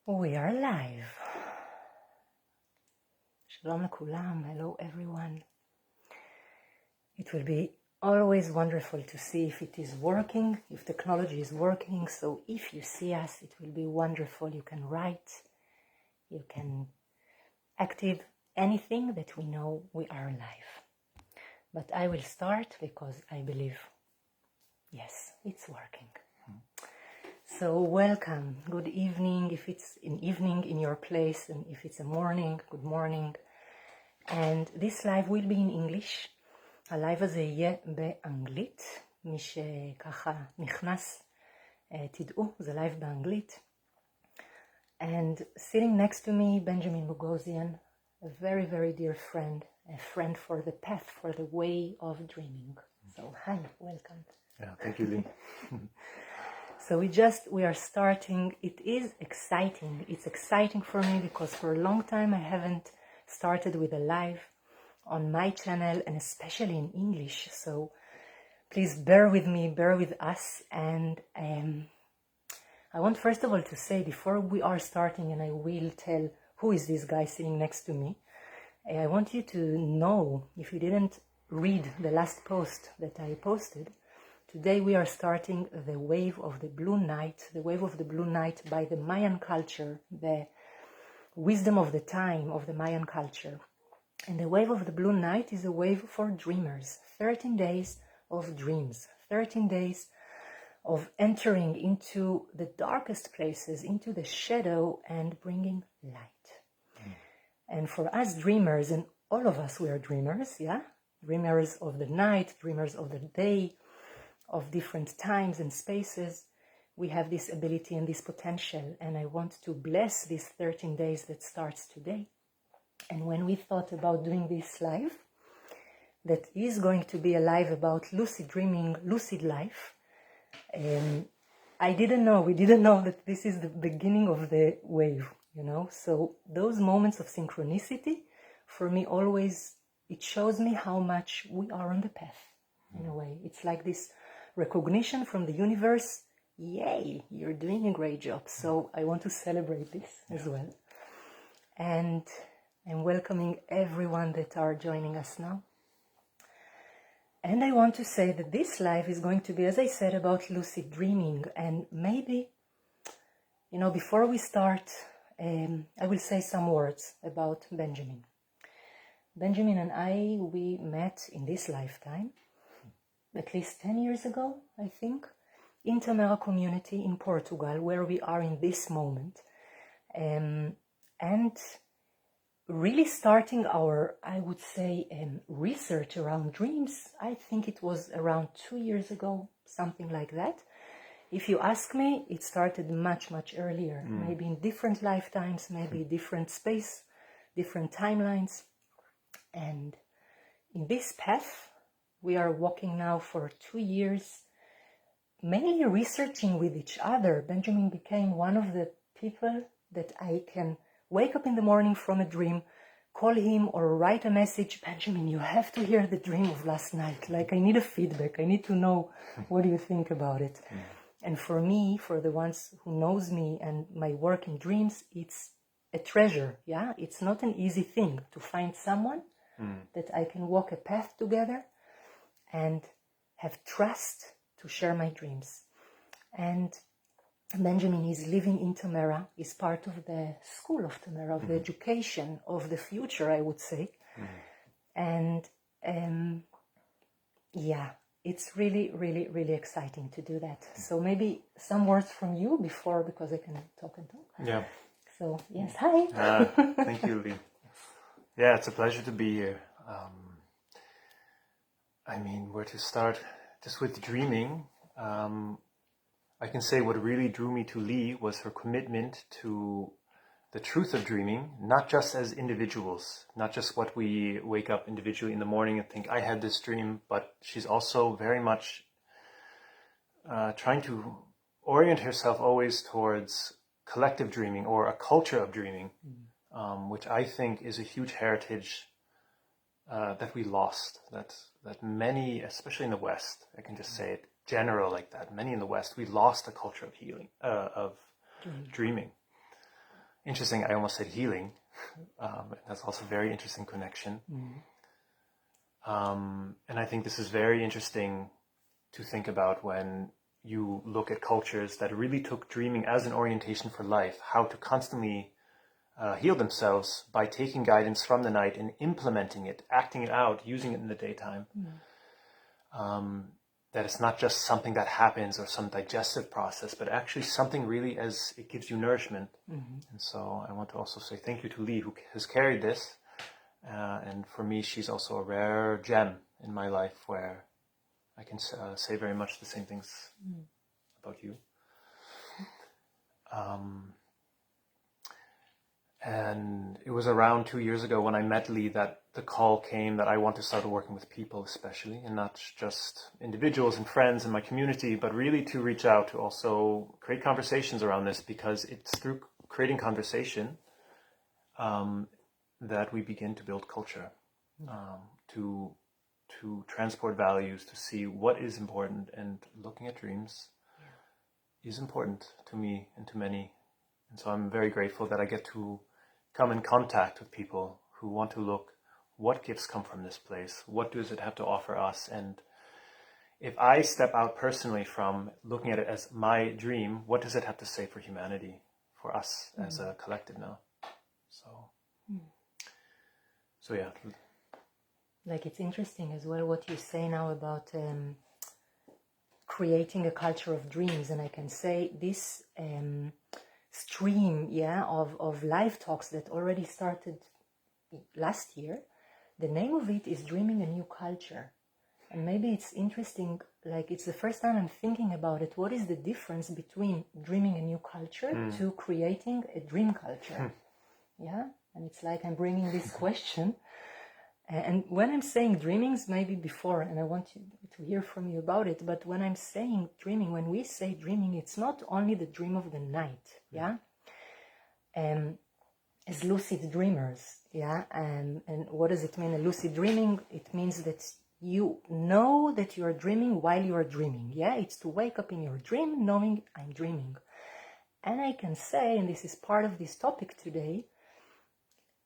We are live. Shalom lekulam. Hello everyone. It will be always wonderful to see if it is working, if technology is working. So if you see us, it will be wonderful. You can write, you can active anything that we know we are live. But I will start because I believe, yes, it's working. So welcome, good evening, if it's an evening in your place, and if it's a morning, good morning. And this live will be in English. הלייב הזה יהיה באנגלית. מי שככה נכנס, תדעו, זה לייב באנגלית. And sitting next to me, Benjamin Bogosian, a very, very dear friend, a friend for the path, for the way of dreaming. So, hi, welcome. Yeah, thank you, Lee. So we are starting. It is exciting. It's exciting for me because for a long time I haven't started with a live on my channel, and especially in English. So please bear with me, bear with us. And I want first of all to say, before we are starting, and I will tell who is this guy sitting next to me, I want you to know, if you didn't read the last post that I posted, today we are starting the Wave of the Blue Night, the Wave of the Blue Night by the Mayan culture, the wisdom of the time of the Mayan culture. And the Wave of the Blue Night is a wave for dreamers, 13 days of dreams, 13 days of entering into the darkest places, into the shadow, and bringing light. And for us dreamers, and all of us, we are dreamers, yeah? Dreamers of the night, dreamers of the day, of different times and spaces, we have this ability and this potential. And I want to bless these 13 days that starts today. And when we thought about doing this live, that is going to be a live about lucid dreaming, lucid life, we didn't know that this is the beginning of the wave, you know. So those moments of synchronicity, for me always, it shows me how much we are on the path, in a way. It's like this recognition from the universe. Yay, you're doing a great job. So I want to celebrate this as well. And I'm welcoming everyone that are joining us now. And I want to say that this live is going to be, as I said, about lucid dreaming. And maybe, you know, before we start, I will say some words about Benjamin. Benjamin and I, we met in this lifetime, at least 10 years ago, I think, in Tamera community in Portugal, where we are in this moment. And really starting our, I would say, research around dreams, I think it was around 2 years ago, something like that. If you ask me, it started much, much earlier, maybe in different lifetimes, maybe different space, different timelines. And in this path, we are walking now for 2 years, mainly researching with each other. Benjamin became one of the people that I can wake up in the morning from a dream, call him or write a message, Benjamin, you have to hear the dream of last night. Like, I need a feedback. I need to know, what do you think about it? And for me, for the ones who knows me and my work in dreams, it's a treasure, yeah? It's not an easy thing to find someone that I can walk a path together and have trust to share my dreams. And Benjamin is living in Tamera, is part of the school of Tamera, of the education of the future, I would say. And yeah, it's really, really, really exciting to do that. So maybe some words from you before, because I can talk and talk. Yeah. So yes, hi. Thank you, Lee. Yeah, it's a pleasure to be here. I mean, where to start? Just with dreaming. I can say what really drew me to Lee was her commitment to the truth of dreaming, not just as individuals, not just what we wake up individually in the morning and think, I had this dream, but she's also very much trying to orient herself always towards collective dreaming or a culture of dreaming, which I think is a huge heritage that we lost, that many, especially in the West, I can just say it general like that, many in the West, we lost a culture of healing, of dreaming. interesting. I almost said healing. That's also a very interesting connection. And I think this is very interesting to think about when you look at cultures that really took dreaming as an orientation for life, how to constantly heal themselves by taking guidance from the night and implementing it, acting it out, using it in the daytime. That it's not just something that happens or some digestive process, but actually something really as it gives you nourishment. And so I want to also say thank you to Lee, who has carried this. And for me, she's also a rare gem in my life where I can say very much the same things about you. And it was around 2 years ago when I met Lee that the call came that I want to start working with people especially, and not just individuals and friends in my community, but really to reach out to also create conversations around this, because it's through creating conversation that we begin to build culture, to transport values, to see what is important, and looking at dreams is important to me and to many. And so I'm very grateful that I get to come in contact with people who want to look, what gifts come from this place? What does it have to offer us? And if I step out personally from looking at it as my dream, what does it have to say for humanity, for us as a collective now? So yeah. Like, it's interesting as well what you say now about creating a culture of dreams. And I can say this stream of live talks that already started last year, the name of it is Dreaming a New Culture. And maybe it's interesting, like, it's the first time I'm thinking about it. What is the difference between dreaming a new culture to creating a dream culture? Yeah, and it's like I'm bringing this question. And when I'm saying dreamings, maybe before, and I want you to hear from you about it, but when I'm saying dreaming, when we say dreaming, it's not only the dream of the night, as lucid dreamers, and what does it mean, a lucid dreaming? It means that you know that you are dreaming while you are dreaming, it's to wake up in your dream knowing I'm dreaming. And I can say, and this is part of this topic today,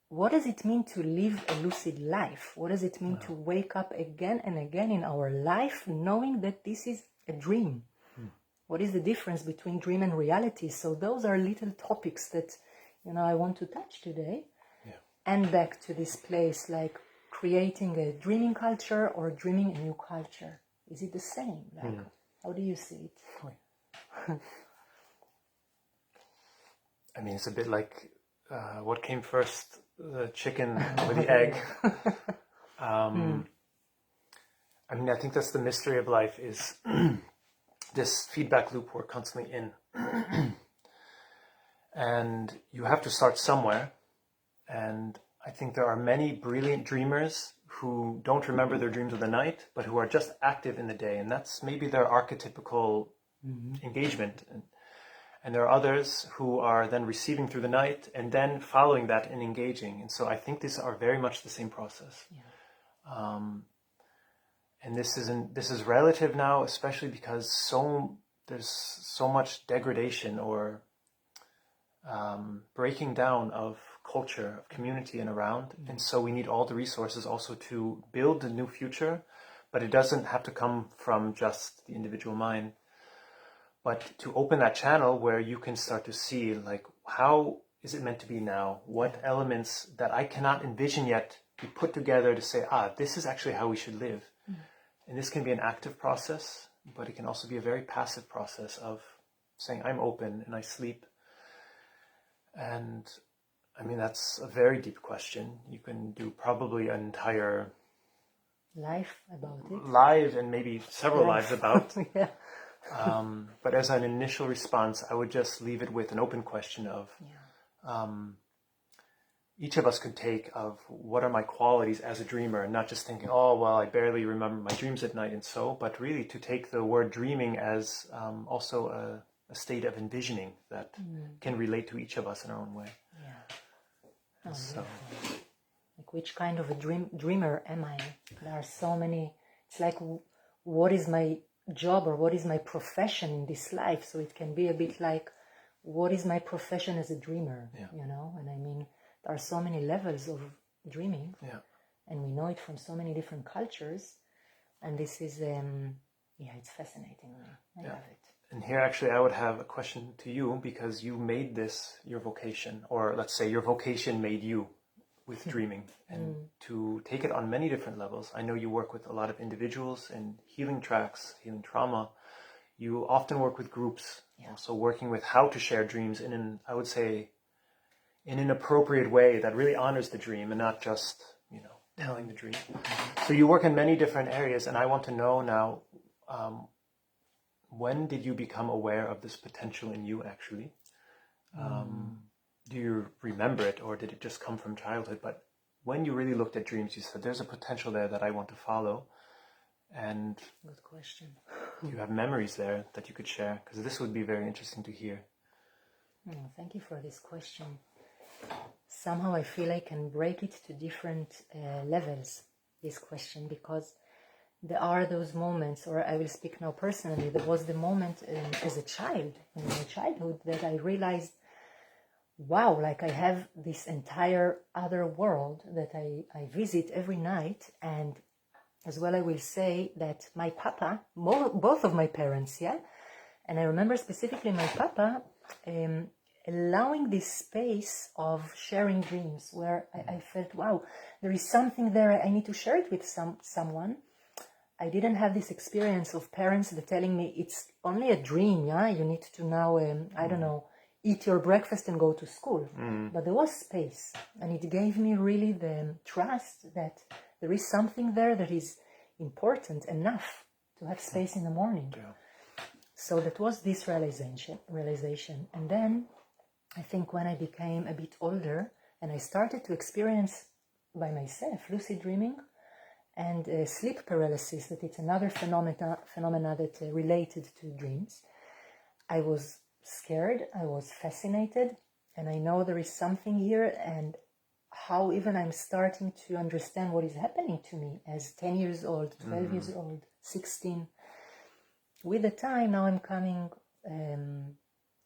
what does it mean to live a lucid life? What does it mean to wake up again and again in our life knowing that this is a dream? What is the difference between dream and reality? So those are little topics that, I want to touch today. And back to this place, like creating a dreaming culture or dreaming a new culture. Is it the same? Like, how do you see it? I mean, it's a bit like what came first, the chicken or the egg. I mean, I think that's the mystery of life, is this feedback loop we're constantly in. And you have to start somewhere. And I think there are many brilliant dreamers who don't remember their dreams of the night, but who are just active in the day. And that's maybe their archetypical engagement. And there are others who are then receiving through the night and then following that and engaging. And so I think these are very much the same process. And this is relative now, especially because there's so much degradation or breaking down of culture, of community and around. And so we need all the resources also to build a new future, but it doesn't have to come from just the individual mind, but to open that channel where you can start to see, like, how is it meant to be now? What elements that I cannot envision yet be put together to say, this is actually how we should live. And this can be an active process, but it can also be a very passive process of saying, I'm open and I sleep. And I mean, that's a very deep question. You can do probably an entire life about it. Live and maybe several lives about. But as an initial response, I would just leave it with an open question of each of us could take of what are my qualities as a dreamer, and not just thinking, I barely remember my dreams at night, and so, but really to take the word dreaming as also a state of envisioning that can relate to each of us in our own way. So, like, which kind of a dreamer am I? There are so many. It's like, what is my job or what is my profession in this life? So it can be a bit like, what is my profession as a dreamer, Yeah. you know? And I mean, there are so many levels of dreaming, Yeah. and we know it from so many different cultures. And this is, it's fascinating. I love it. And here, actually, I would have a question to you, because you made this your vocation, or let's say your vocation made you with dreaming, and to take it on many different levels. I know you work with a lot of individuals in healing tracks, healing trauma. You often work with groups, also working with how to share dreams in an, I would say, in an appropriate way that really honors the dream and not just, telling the dream. So you work in many different areas, and I want to know now, when did you become aware of this potential in you, actually? Do you remember it, or did it just come from childhood? But when you really looked at dreams, you said, there's a potential there that I want to follow. And good question. Do you have memories there that you could share? Because this would be very interesting to hear. Thank you for this question. Somehow I feel I can break it to different levels, this question, because there are those moments, or I will speak now personally, there was the moment as a child, in my childhood, that I realized, wow, like I have this entire other world that I visit every night. And as well, I will say that my papa, both of my parents, and I remember specifically my papa, allowing this space of sharing dreams where I felt, wow, there is something there, I need to share it with someone. I didn't have this experience of parents that telling me it's only a dream, you need to now, I don't know, eat your breakfast and go to school. But there was space, and it gave me really the trust that there is something there that is important enough to have space in the morning. So that was this realization. And then I think when I became a bit older and I started to experience by myself lucid dreaming and sleep paralysis, that it's another phenomena that related to dreams, I was scared, I was fascinated, and I know there is something here, and how even I'm starting to understand what is happening to me as 10 years old, 12 years old, 16. With the time, now I'm coming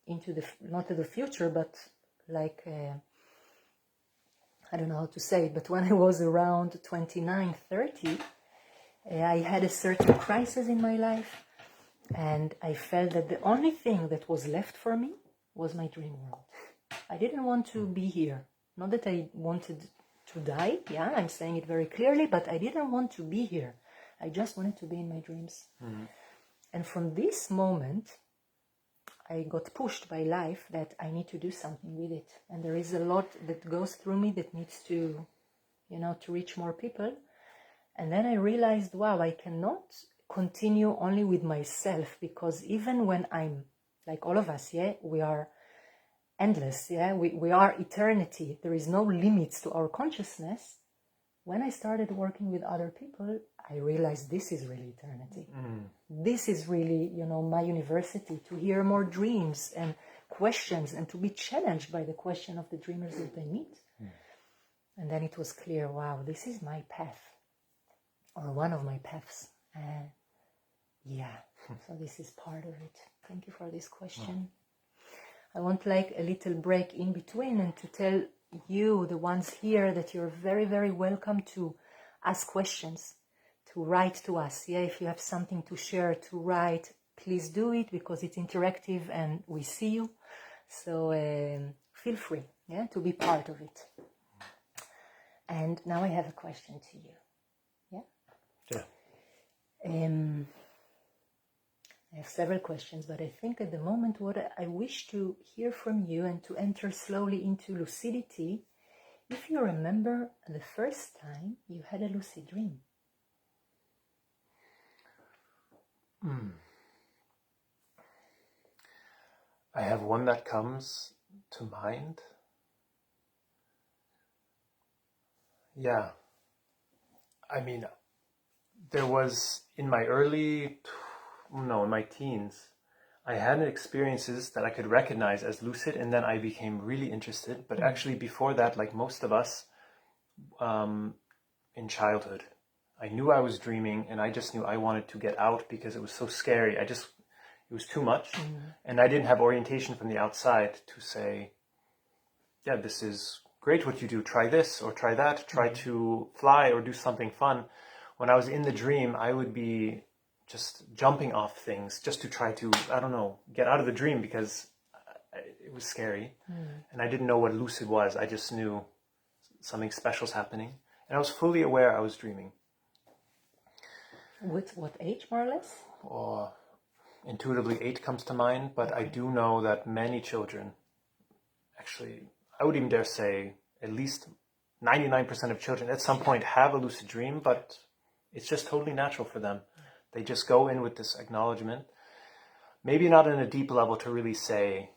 into not to the future, but like, I don't know how to say it, but when I was around 29, 30, I had a certain crisis in my life, and I felt that the only thing that was left for me was my dream world. I didn't want to be here. Not that I wanted to die, I'm saying it very clearly, but I didn't want to be here. I just wanted to be in my dreams. And from this moment, I got pushed by life that I need to do something with it. And there is a lot that goes through me that needs to, to reach more people. And then I realized, wow, I cannot continue only with myself, because even when I'm, like all of us, we are endless, we are eternity. There is no limits to our consciousness. When I started working with other people, I realized this is really eternity. This is really, my university, to hear more dreams and questions and to be challenged by the question of the dreamers that I meet. And then it was clear, wow, this is my path, or one of my paths. So this is part of it. Thank you for this question. I want like a little break in between and to tell you, the ones here, that you're very, very welcome to ask questions, to write to us. If you have something to share, to write, please do it, because it's interactive and we see you. So feel free, to be part of it. And now I have a question to you. I have several questions, but I think at the moment what I wish to hear from you and to enter slowly into lucidity, if you remember the first time you had a lucid dream. I have one that comes to mind. I mean, there was in my teens, I had experiences that I could recognize as lucid, and then I became really interested. But actually before that, like most of us, in childhood, I knew I was dreaming, and I just knew I wanted to get out because it was so scary. It was too much. And I didn't have orientation from the outside to say, yeah, this is great what you do. Try this or try that. Try to fly or do something fun. When I was in the dream, I would be just jumping off things just to try to, I don't know, get out of the dream because it was scary. And I didn't know what lucid was. I just knew something special's happening. And I was fully aware I was dreaming. With what age, more or less? Or intuitively 8 comes to mind, but I do know that many children, actually, I would even dare say at least 99% of children at some point have a lucid dream, but it's just totally natural for them. They just go in with this acknowledgement, maybe not in a deep level to really say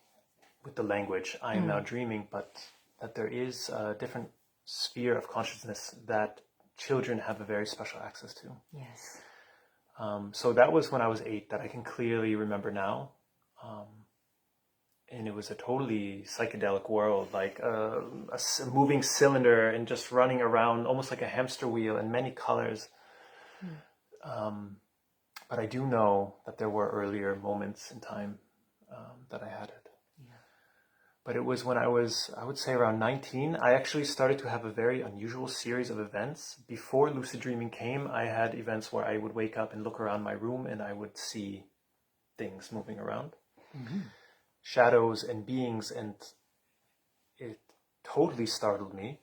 with the language, I am now dreaming, but that there is a different sphere of consciousness that children have a very special access to. Yes. So that was when I was 8 that I can clearly remember now. And it was a totally psychedelic world, like a moving cylinder and just running around almost like a hamster wheel in many colors. But I do know that there were earlier moments in time that I had it. Yeah. But it was when I was, I would say around 19, I actually started to have a very unusual series of events. Before lucid dreaming came, I had events where I would wake up and look around my room and I would see things moving around. Shadows and beings, and it totally startled me.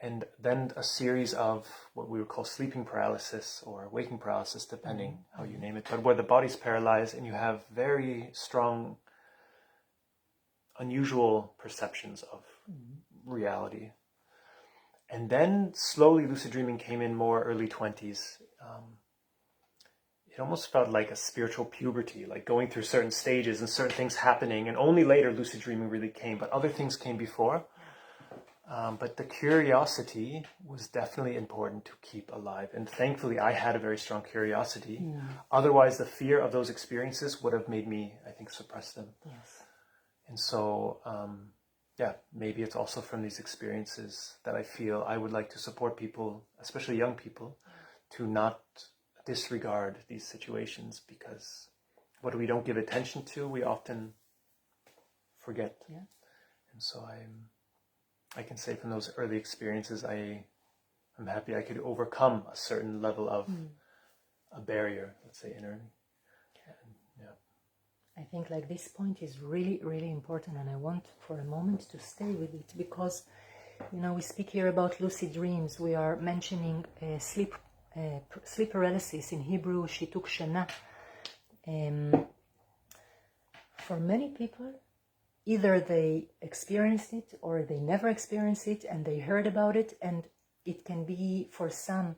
And then a series of what we would call sleeping paralysis or waking paralysis, depending how you name it, but where the body's paralyzed and you have very strong, unusual perceptions of reality. And then slowly lucid dreaming came in more early 20s. It almost felt like a spiritual puberty, like going through certain stages and certain things happening, and only later lucid dreaming really came, but other things came before. But the curiosity was definitely important to keep alive. And thankfully, I had a very strong curiosity. Otherwise, the fear of those experiences would have made me, I think, suppress them. Yes. And so, maybe it's also from these experiences that I feel I would like to support people, especially young people, to not disregard these situations, because what we don't give attention to, we often forget. Yeah. And so I can say from those early experiences, I'm happy I could overcome a certain level of a barrier, let's say, inner. I think like this point is really, really important, and I want for a moment to stay with it because, we speak here about lucid dreams. We are mentioning sleep paralysis. In Hebrew, shituk shana. For many people, either they experienced it or they never experienced it and they heard about it, and it can be for some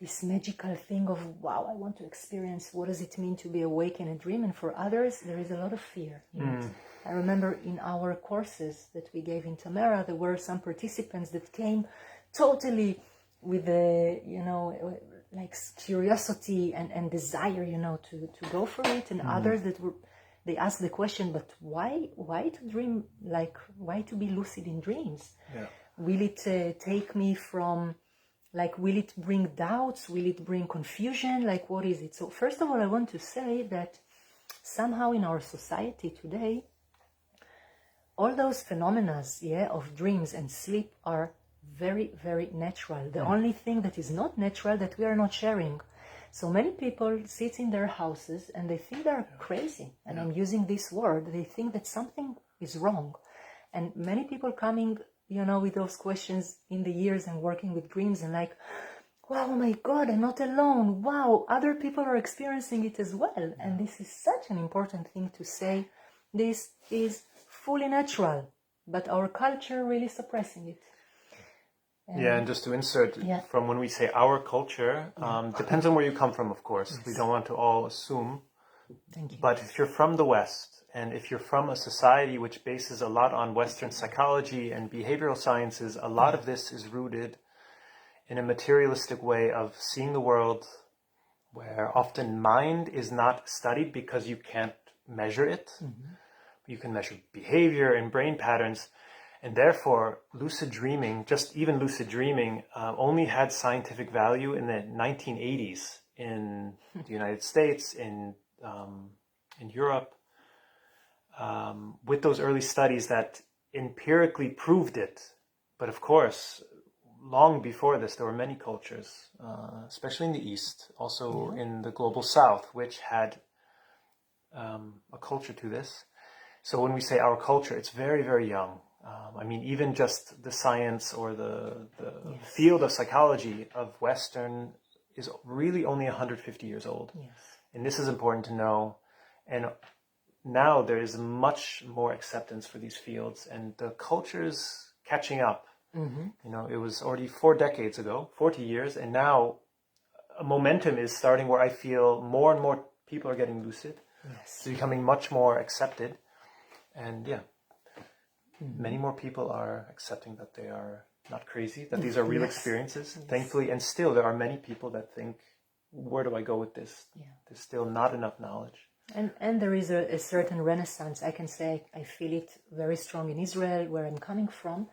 this magical thing of, wow, I want to experience what does it mean to be awake in a dream, and for others there is a lot of fear in it. I remember in our courses that we gave in Tamara, there were some participants that came totally with a, like curiosity and desire, to go for it, and others that were, they asked the question, but why to dream, like why to be lucid in dreams? Yeah. Will it take me from, like, will it bring doubts? Will it bring confusion? Like, what is it? So first of all, I want to say that somehow in our society today, all those phenomena, of dreams and sleep are very, very natural. The only thing that is not natural that we are not sharing. So many people sit in their houses and they think they're crazy. And I'm using this word. They think that something is wrong. And many people coming, with those questions in the years and working with dreams and like, wow, oh my God, I'm not alone. Wow, other people are experiencing it as well. And this is such an important thing to say. This is fully natural, but our culture really suppressing it. And just to insert from when we say our culture, depends on where you come from, of course. Yes. We don't want to all assume. Thank you. But if you're from the West, and if you're from a society which bases a lot on Western psychology and behavioral sciences, a lot of this is rooted in a materialistic way of seeing the world, where often mind is not studied because you can't measure it. You can measure behavior and brain patterns. And therefore, lucid dreaming, just even lucid dreaming, only had scientific value in the 1980s in the United States, in in Europe, with those early studies that empirically proved it. But of course, long before this, there were many cultures, especially in the East, also in the global South, which had a culture to this. So when we say our culture, it's very, very young. I mean, even just the science or the field of psychology of Western is really only 150 years old. Yes. And this is important to know. And now there is much more acceptance for these fields, and the culture's catching up. You know, it was already 4 decades ago, 40 years, and now a momentum is starting where I feel more and more people are getting lucid. Yes. It's becoming much more accepted. And many more people are accepting that they are not crazy, that these are real experiences, thankfully. And still, there are many people that think, where do I go with this? There's still not enough knowledge. And there is a certain renaissance. I can say I feel it very strong in Israel, where I'm coming from.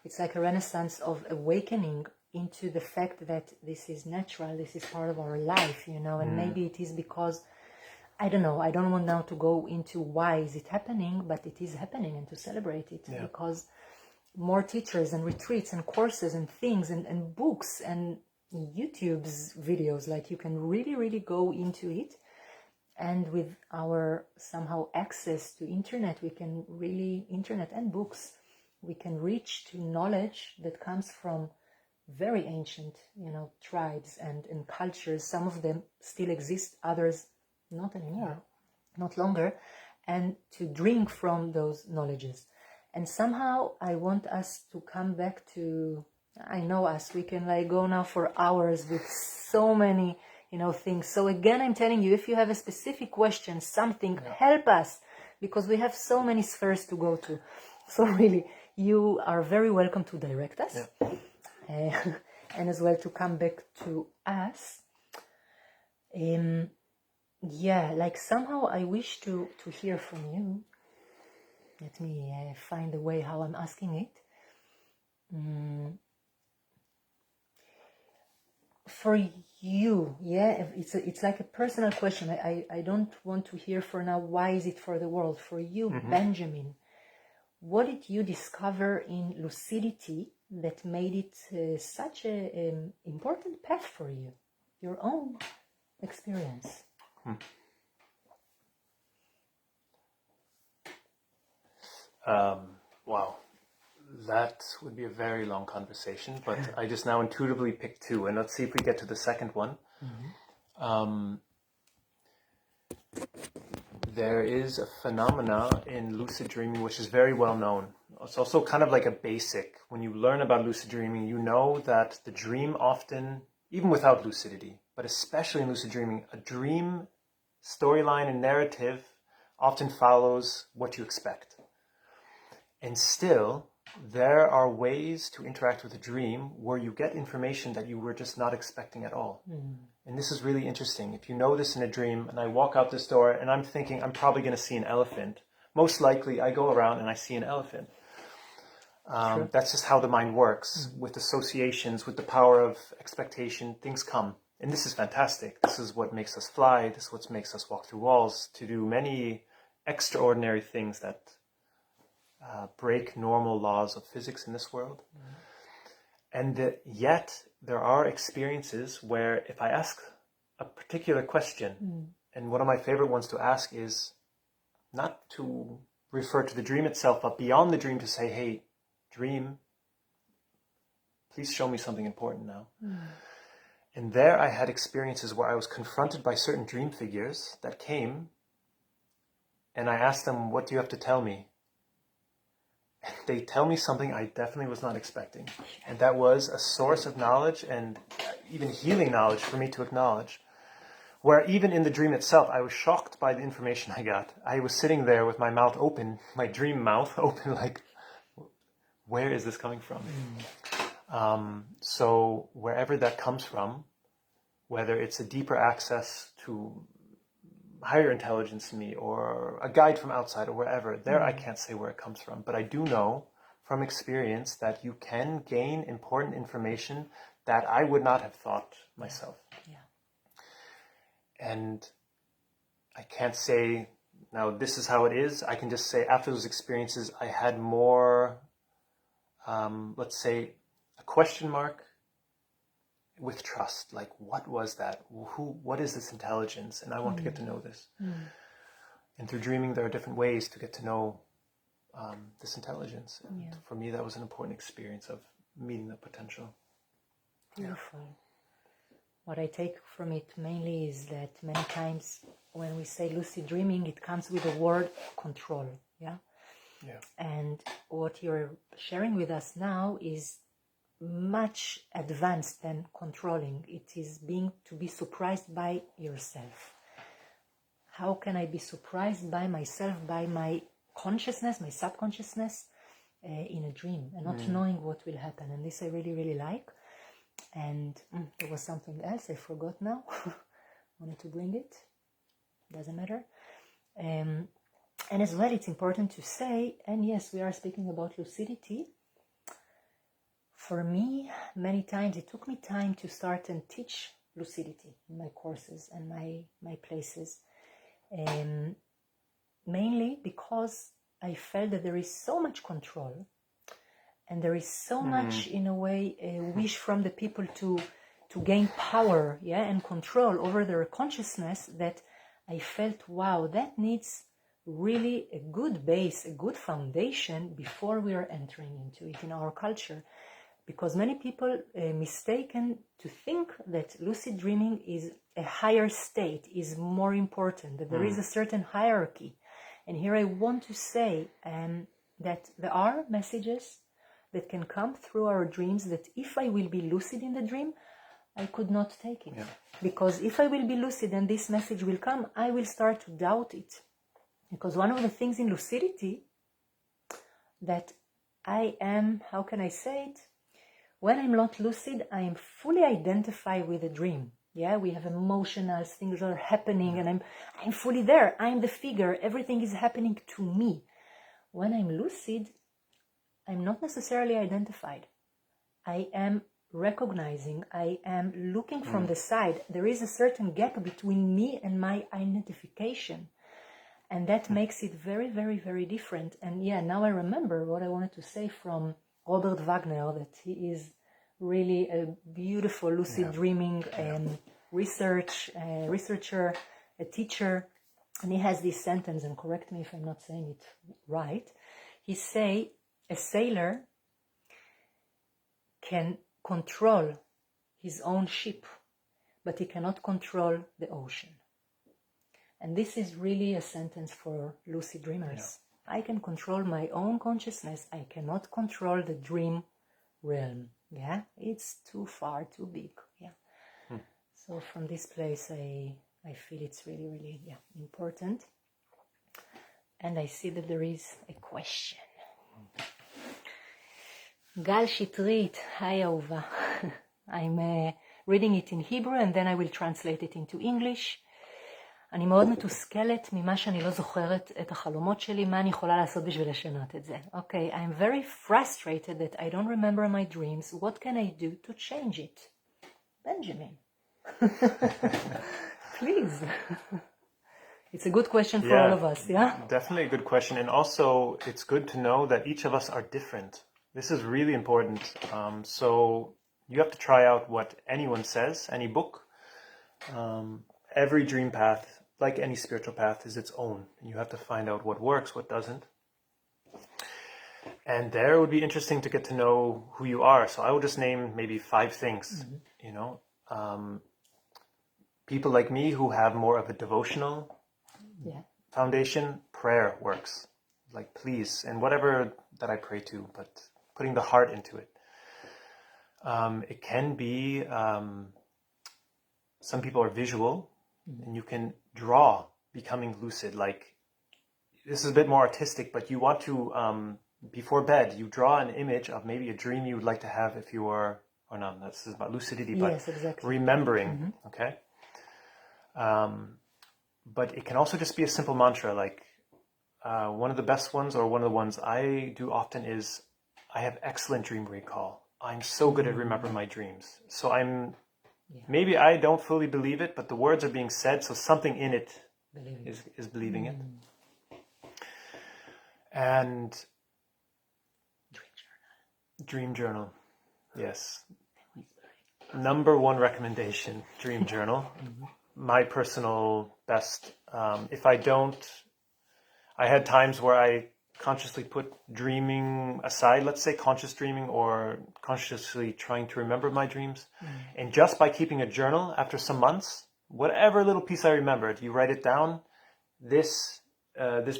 It's like a renaissance of awakening into the fact that this is natural, this is part of our life, you know, and maybe it is because, I don't know, I don't want now to go into why is it happening, but it is happening, and to celebrate it, because more teachers and retreats and courses and things and books and YouTube's videos, like you can really, really go into it. And with our somehow access to internet, we can really, internet and books, we can reach to knowledge that comes from very ancient, you know, tribes and cultures. Some of them still exist, others not anymore, not longer, and to drink from those knowledges. And somehow I want us to come back to, I know us, we can like go now for hours with so many, you know, things. So again, I'm telling you, if you have a specific question, something, help us, because we have so many spheres to go to. So really, you are very welcome to direct us, and as well to come back to us. Like somehow I wish to hear from you. Let me find the way how I'm asking it. For you, it's like a personal question. I don't want to hear for now, why is it for the world? For you, Benjamin, what did you discover in lucidity that made it such an important path for you? Your own experience. Wow. That would be a very long conversation, but I just now intuitively picked 2, and let's see if we get to the second one. There is a phenomena in lucid dreaming which is very well known. It's also kind of like a basic. When you learn about lucid dreaming, you know that the dream often, even without lucidity, but especially in lucid dreaming, a dream storyline and narrative often follows what you expect. And still, there are ways to interact with a dream where you get information that you were just not expecting at all. And this is really interesting. If you know this in a dream, and I walk out this door and I'm thinking I'm probably going to see an elephant, most likely I go around and I see an elephant. That's just how the mind works. With associations, with the power of expectation, things come. And this is fantastic. This is what makes us fly. This is what makes us walk through walls, to do many extraordinary things that break normal laws of physics in this world. And yet there are experiences where if I ask a particular question, and one of my favorite ones to ask is not to refer to the dream itself, but beyond the dream to say, hey, dream, please show me something important now. And there I had experiences where I was confronted by certain dream figures that came, and I asked them, what do you have to tell me? They tell me something I definitely was not expecting. And that was a source of knowledge and even healing knowledge for me to acknowledge. Where even in the dream itself, I was shocked by the information I got. I was sitting there with my mouth open, my dream mouth open, like, where is this coming from? So wherever that comes from, whether it's a deeper access to higher intelligence in me or a guide from outside or wherever, there I can't say where it comes from. But I do know from experience that you can gain important information that I would not have thought myself. And I can't say, now this is how it is. I can just say after those experiences, I had more, let's say, a question mark with trust. Like, what was that? What is this intelligence? And I want to get to know this. And through dreaming, there are different ways to get to know this intelligence. And for me, that was an important experience of meeting the potential. Beautiful. What I take from it mainly is that many times when we say lucid dreaming, it comes with the word control. Yeah. And what you're sharing with us now is much advanced than controlling. It is to be surprised by yourself. How can I be surprised by myself, by my consciousness, my subconsciousness in a dream, and not knowing what will happen? And this I really, really like. And there was something else I forgot now. Wanted to bring it. Doesn't matter. And as well, it's important to say, and yes, we are speaking about lucidity. For me, many times, it took me time to start and teach lucidity in my courses and my places. Mainly because I felt that there is so much control and there is so much, in a way, a wish from the people to gain power, and control over their consciousness, that I felt, wow, that needs really a good base, a good foundation before we are entering into it in our culture. Because many people mistaken to think that lucid dreaming is a higher state, is more important, that there is a certain hierarchy. And here I want to say that there are messages that can come through our dreams that if I will be lucid in the dream, I could not take it. Because if I will be lucid and this message will come, I will start to doubt it. Because one of the things in lucidity that I am, how can I say it? When I'm not lucid, I am fully identified with the dream. We have emotional things are happening and I'm fully there. I'm the figure. Everything is happening to me. When I'm lucid, I'm not necessarily identified. I am recognizing, I am looking from the side. There is a certain gap between me and my identification. And that makes it very, very, very different. And now I remember what I wanted to say from Robert Wagner, that he is really a beautiful lucid dreaming researcher, a teacher. And he has this sentence, and correct me if I'm not saying it right. He say, a sailor can control his own ship, but he cannot control the ocean. And this is really a sentence for lucid dreamers. I can control my own consciousness. I cannot control the dream realm. It's too far, too big. So from this place, I feel it's really, really important. And I see that there is a question. Gal Shitrit, hi Ahuva. I'm reading it in Hebrew and then I will translate it into English. אני מאוד מתוסכלת ממה שאני לא זוכרת את החלומות שלי, מה אני יכולה לעשות בשביל לשנות את זה. Okay, I'm very frustrated that I don't remember my dreams. What can I do to change it? Benjamin. Please. It's a good question for all of us, Definitely a good question. And also, it's good to know that each of us are different. This is really important. So you have to try out what anyone says, any book. Every dream path, like any spiritual path, is its own. And you have to find out what works, what doesn't. And there it would be interesting to get to know who you are. So I will just name maybe 5 things, people like me who have more of a devotional foundation, prayer works. Like, please, and whatever that I pray to, but putting the heart into it. It can be, some people are visual, and you can draw becoming lucid. Like, this is a bit more artistic, but you want to, before bed, you draw an image of maybe a dream you would like to have if you are, or no, this is about lucidity, but remembering, okay? But it can also just be a simple mantra, like, one of the best ones, or one of the ones I do often is, I have excellent dream recall. I'm so good at remembering my dreams. So maybe I don't fully believe it, but the words are being said, so something in it is believing it. And dream journal. Yes. Number one recommendation, dream journal. My personal best. If I don't, I had times where I consciously put dreaming aside, let's say conscious dreaming, or consciously trying to remember my dreams. And just by keeping a journal after some months, whatever little piece I remembered, you write it down, this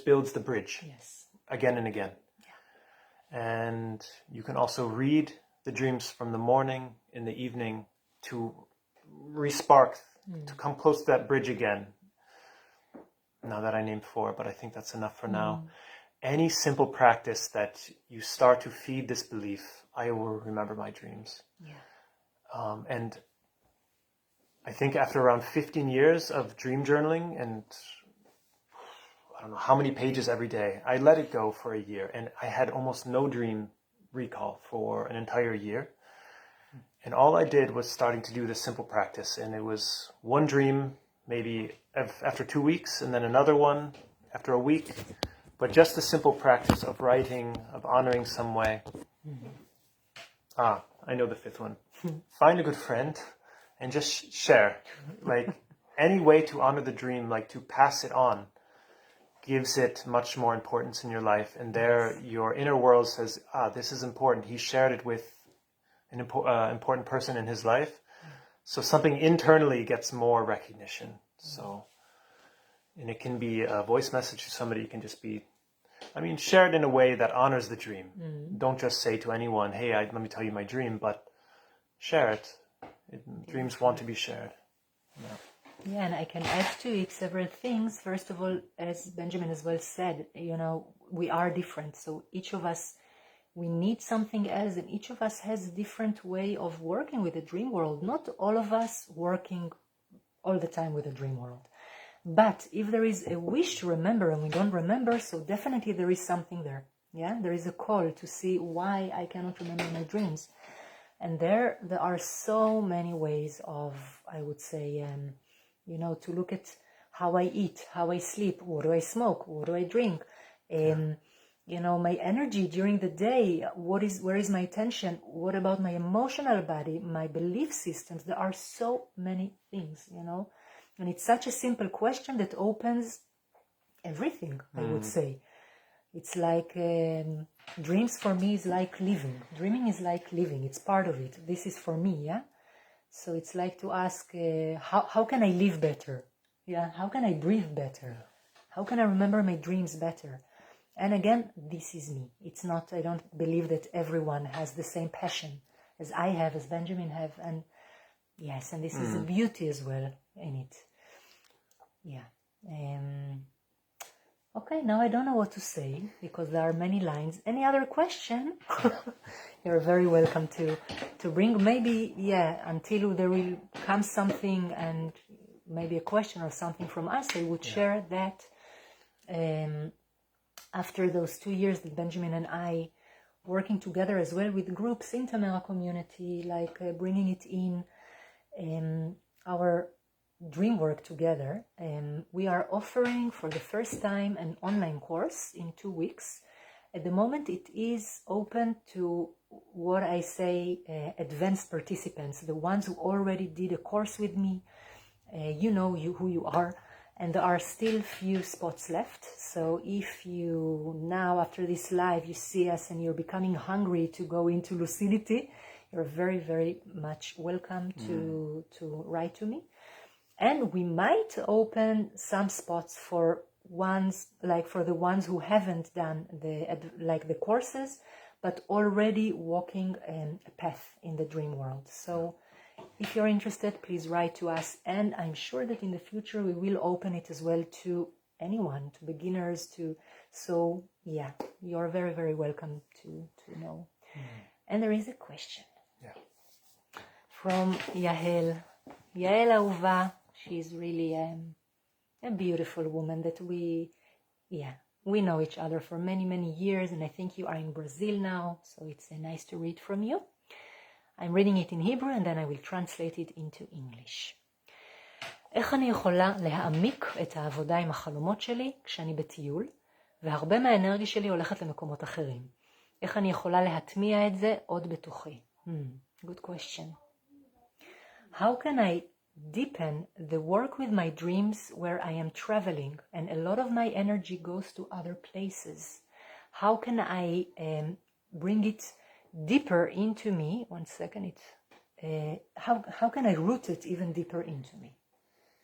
builds the bridge. Yes. Again and again. Yeah. And you can also read the dreams from the morning, in the evening, to re-spark, to come close to that bridge again. Now that I named 4, but I think that's enough for now. Any simple practice that you start to feed this belief, I will remember my dreams. Yeah. And I think after around 15 years of dream journaling, and I don't know how many pages every day, I let it go for a year, and I had almost no dream recall for an entire year. And all I did was starting to do this simple practice, and it was one dream maybe after 2 weeks, and then another one after a week. But just the simple practice of writing, of honoring some way. I know the 5th one. Find a good friend and just share. Like any way to honor the dream, like to pass it on, gives it much more importance in your life. And there your inner world says, this is important. He shared it with an important person in his life. So something internally gets more recognition. So, and it can be a voice message to somebody. It can just be, share it in a way that honors the dream. Don't just say to anyone, hey, let me tell you my dream, but share it. Dreams want to be shared. Yeah, and I can add to it several things. First of all, as Benjamin as well said, we are different. So each of us, we need something else, and each of us has a different way of working with the dream world. Not all of us working all the time with the dream world. But if there is a wish to remember and we don't remember, so definitely there is something there. Yeah, there is a call to see why I cannot remember my dreams. And there are so many ways of, I would say, to look at how I eat, how I sleep, what do I smoke, what do I drink, my energy during the day, where is my attention, what about my emotional body, my belief systems. There are so many things, and it's such a simple question that opens everything, I would say. It's like dreams for me is like living. Dreaming is like living. It's part of it. This is for me, yeah? So it's like to ask, how can I live better? Yeah, how can I breathe better? How can I remember my dreams better? And again, this is me. It's not, I don't believe that everyone has the same passion as I have, as Benjamin have. And yes, and this is a beauty as well in it. Yeah. Okay, now I don't know what to say because there are many lines. Any other question? You're very welcome to bring. Maybe, until there will come something and maybe a question or something from us, I would share that. After those 2 years that Benjamin and I working together as well with groups in Tamara community, like bringing it in our dream work together, we are offering for the first time an online course in 2 weeks. At the moment it is open to what I say advanced participants, the ones who already did a course with me. Who you are, and there are still few spots left. So if you now after this live you see us and you're becoming hungry to go into lucidity, you're very, very much welcome to write to me. And we might open some spots for the ones who haven't done the courses, but already walking a path in the dream world. So if you're interested, please write to us. And I'm sure that in the future we will open it as well to anyone, to beginners, so yeah, you're very, very welcome to know. And there is a question from Yael Ahuva. She's really a beautiful woman that we know each other for many, many years, and I think you are in Brazil now, so it's nice to read from you. I'm reading it in Hebrew and then I will translate it into English. איך אני יכולה להעמיק את העבודה עם החלומות שלי כשאני בטיול, והרבה מהאנרגיה שלי הולכת למקומות אחרים? איך אני יכולה להטמיע את זה עוד בתוכי? Good question. How can I deepen the work with my dreams where I am traveling and a lot of my energy goes to other places? How can I bring it deeper into me? One second. How can I root it even deeper into me?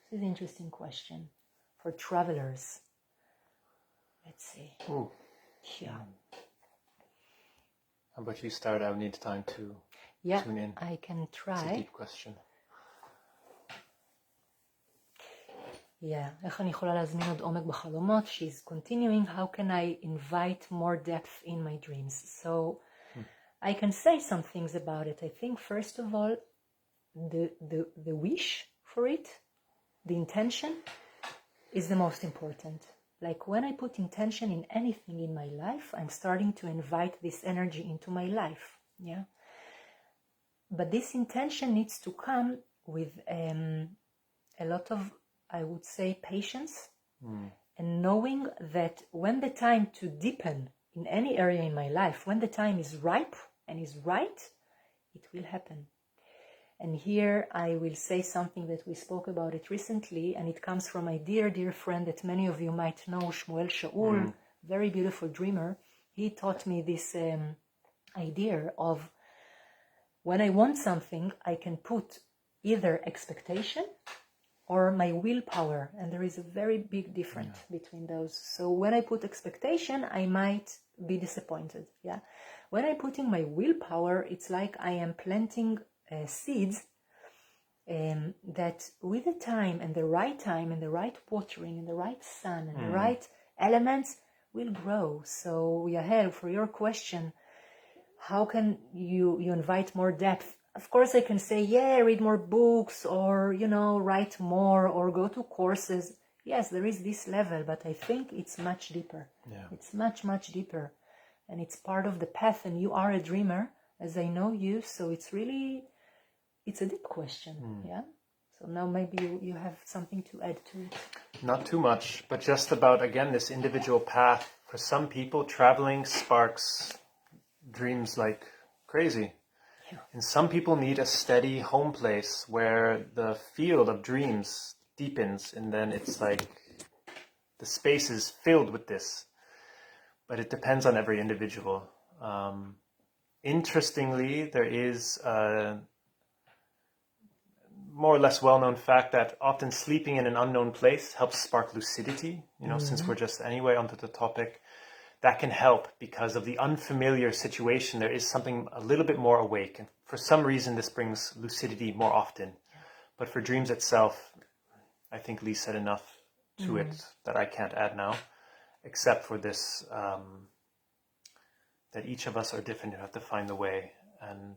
This is an interesting question for travelers. Let's see. Ooh. Yeah. How about you start? I would need time to tune in. I can It's a try. deep question. איך אני יכולה להזמין עוד עומק בחלומות? She's continuing. How can I invite more depth in my dreams? So I can say some things about it. I think first of all, the wish for it, the intention is the most important. Like when I put intention in anything in my life, I'm starting to invite this energy into my life. Yeah. But this intention needs to come with a lot of, I would say, patience and knowing that when the time to deepen in any area in my life, when the time is ripe and is right, it will happen. And here I will say something that we spoke about it recently, and it comes from my dear, dear friend that many of you might know, Shmuel Shaul, very beautiful dreamer. He taught me this idea of when I want something, I can put either expectation or my willpower, and there is a very big difference between those. So when I put expectation, I might be disappointed. Yeah. When I put in my willpower, it's like I am planting seeds that with the time and the right watering and the right sun and the right elements will grow. So Yahel, for your question, how can you invite more depth? Of course I can say, read more books or, write more or go to courses. Yes, there is this level, but I think it's much deeper. Yeah. It's much, much deeper. And it's part of the path, and you are a dreamer, as I know you, so it's a deep question, yeah? So now maybe you have something to add to it. Not too much, but just about, again, this individual path. For some people, traveling sparks dreams like crazy. Yeah. And some people need a steady home place where the field of dreams deepens, and then it's like the space is filled with this. But it depends on every individual. Interestingly, there is a more or less well-known fact that often sleeping in an unknown place helps spark lucidity. Since we're just anyway onto the topic, that can help because of the unfamiliar situation. There is something a little bit more awake, and for some reason this brings lucidity more often. But for dreams itself, I think Lee said enough to it that I can't add now, except for this, that each of us are different. You have to find the way, and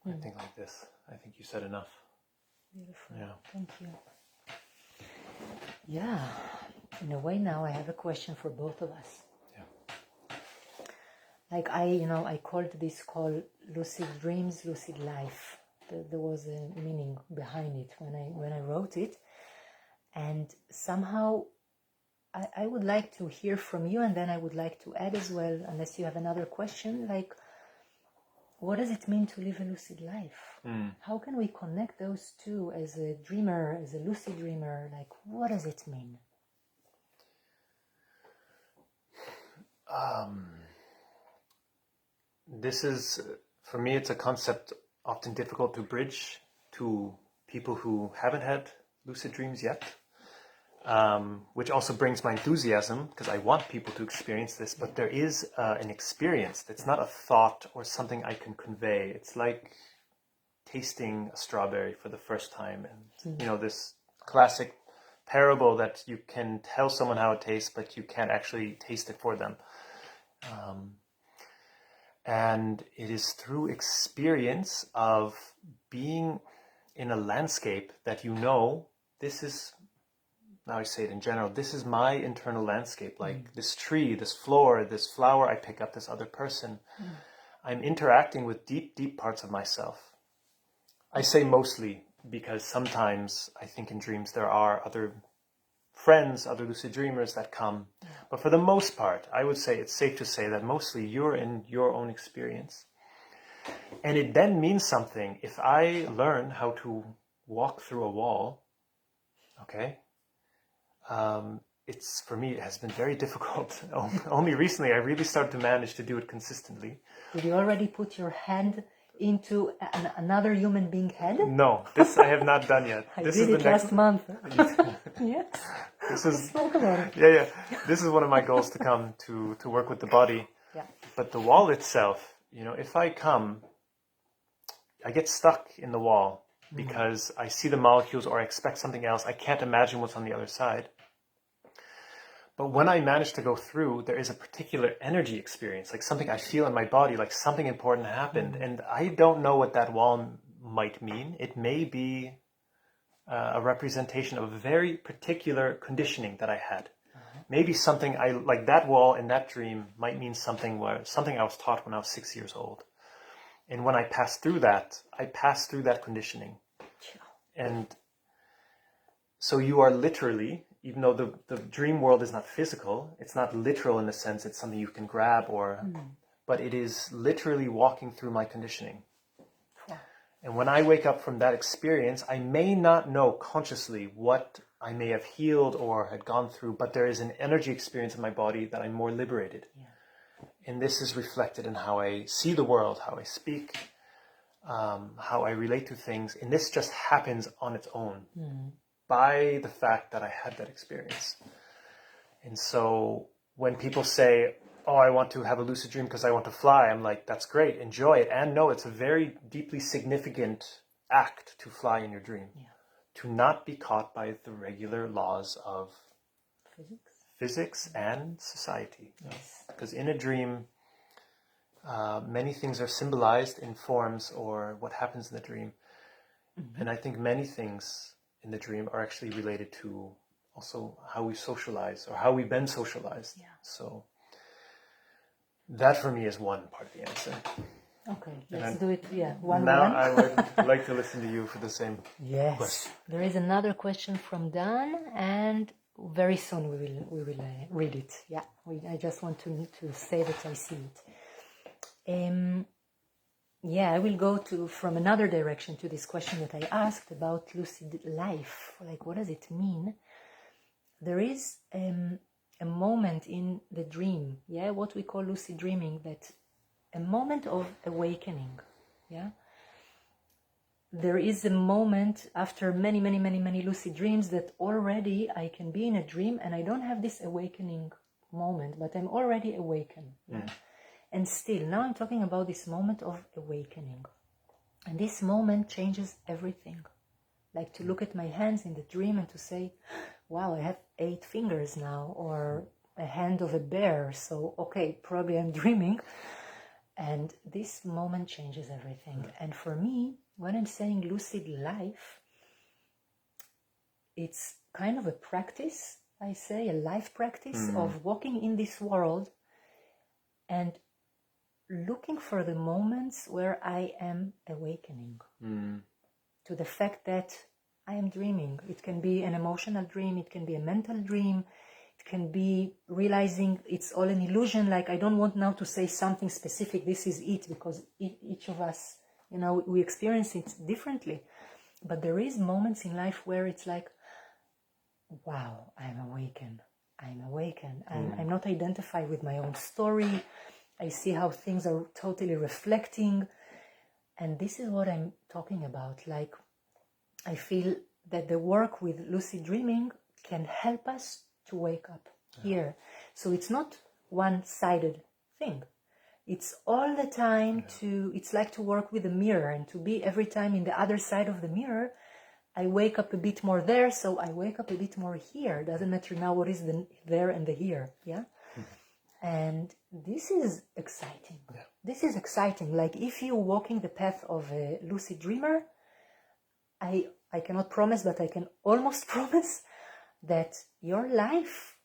I think like this. I think you said enough. Beautiful. Yeah. Thank you. Yeah. In a way now I have a question for both of us. Yeah. Like I called this call Lucid Dreams, Lucid Life. There was a meaning behind it when I wrote it. And somehow I would like to hear from you, and then I would like to add as well, unless you have another question, like, what does it mean to live a lucid life? How can we connect those two as a dreamer, as a lucid dreamer? Like, what does it mean? This is, for me, it's a concept often difficult to bridge to people who haven't had lucid dreams yet, which also brings my enthusiasm because I want people to experience this, but there is an experience that's not a thought or something I can convey. It's like tasting a strawberry for the first time, and this classic parable that you can tell someone how it tastes, but you can't actually taste it for them. And it is through experience of being in a landscape that this is, now I say it in general, this is my internal landscape, like this tree, this floor, this flower I pick up, this other person. I'm interacting with deep, deep parts of myself. I say mostly because sometimes I think in dreams there are other friends, other lucid dreamers that come. But for the most part, I would say it's safe to say that mostly you're in your own experience. And it then means something. If I learn how to walk through a wall, okay, it's, for me, it has been very difficult. Only recently I really started to manage to do it consistently. Did you already put your hand into another human being head? No, this I have not done yet. I This did is it last month. Yes. This is Spoke about it. yeah. This is one of my goals to come to work with the body. Yeah. But the wall itself, if I come, I get stuck in the wall because I see the molecules or I expect something else. I can't imagine what's on the other side. But when I manage to go through, there is a particular energy experience, like something I feel in my body, like something important happened. And I don't know what that wall might mean. It may be a representation of a very particular conditioning that I had. Maybe something like that wall in that dream might mean something I was taught when I was 6 years old. And when I passed through that, I passed through that conditioning. And so you are literally, even though the dream world is not physical, it's not literal in the sense it's something you can grab but it is literally walking through my conditioning. And when I wake up from that experience, I may not know consciously what I may have healed or had gone through, but there is an energy experience in my body that I'm more liberated. Yeah. And this is reflected in how I see the world, how I speak, how I relate to things. And this just happens on its own by the fact that I had that experience. And so when people say, oh, I want to have a lucid dream because I want to fly, I'm like, that's great, enjoy it. And no, it's a very deeply significant act to fly in your dream. Yeah. To not be caught by the regular laws of physics and society. Yes. Because in a dream, many things are symbolized in forms or what happens in the dream. And I think many things in the dream are actually related to also how we socialize or how we've been socialized. Yeah. So that for me is one part of the answer. Okay, let's do it. Yeah, one. Now I would like to listen to you for the same question. There is another question from Dan, and very soon we will read it. Yeah, I just want to say that I see it. I will go from another direction to this question that I asked about lucid life. Like, what does it mean? There is a moment in the dream, what we call lucid dreaming, that a moment of awakening, There is a moment after many, many, many, many lucid dreams that already I can be in a dream and I don't have this awakening moment, but I'm already awakened. And still, now I'm talking about this moment of awakening. And this moment changes everything. Like to look at my hands in the dream and to say, wow, I have 8 fingers now, or a hand of a bear. So, okay, probably I'm dreaming. And this moment changes everything. And for me, when I'm saying lucid life, it's kind of a practice, I say, a life practice of walking in this world and looking for the moments where I am awakening to the fact that I am dreaming. It can be an emotional dream, it can be a mental dream, it can be realizing it's all an illusion, like I don't want now to say something specific, this is it, because each of us, we experience it differently. But there is moments in life where it's like, wow, I'm awakened. I'm not identified with my own story. I see how things are totally reflecting. And this is what I'm talking about. Like, I feel that the work with lucid dreaming can help us to wake up here. So it's not one-sided thing. It's all the time it's like to work with a mirror and to be every time in the other side of the mirror. I wake up a bit more there, so I wake up a bit more here. Doesn't matter now what is the there and the here, And this is exciting. Yeah. This is exciting. Like if you're walking the path of a lucid dreamer, I cannot promise, but I can almost promise that your life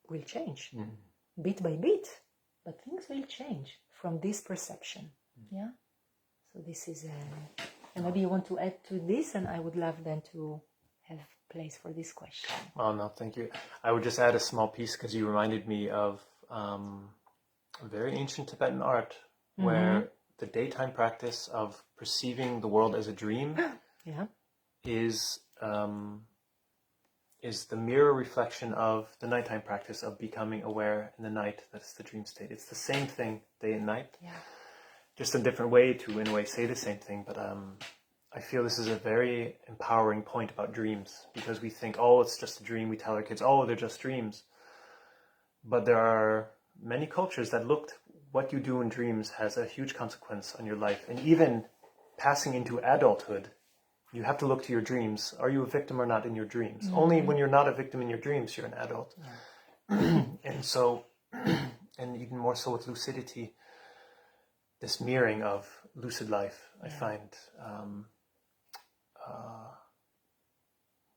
will change bit by bit, but things will change from this perception. So this is And maybe you want to add to this, and I would love then to have place for this question. Oh, no, thank you. I would just add a small piece because you reminded me of a very ancient Tibetan art where the daytime practice of perceiving the world as a dream is the mirror reflection of the nighttime practice of becoming aware in the night. That's the dream state. It's the same thing, day and night. Yeah. Just a different way to, in a way, say the same thing. But I feel this is a very empowering point about dreams, because we think, oh, it's just a dream. We tell our kids, oh, they're just dreams. But there are many cultures that looked what you do in dreams has a huge consequence on your life. And even passing into adulthood, you have to look to your dreams. Are you a victim or not in your dreams? Only when you're not a victim in your dreams, you're an adult. And so, and even more so with lucidity, this mirroring of lucid life, I find,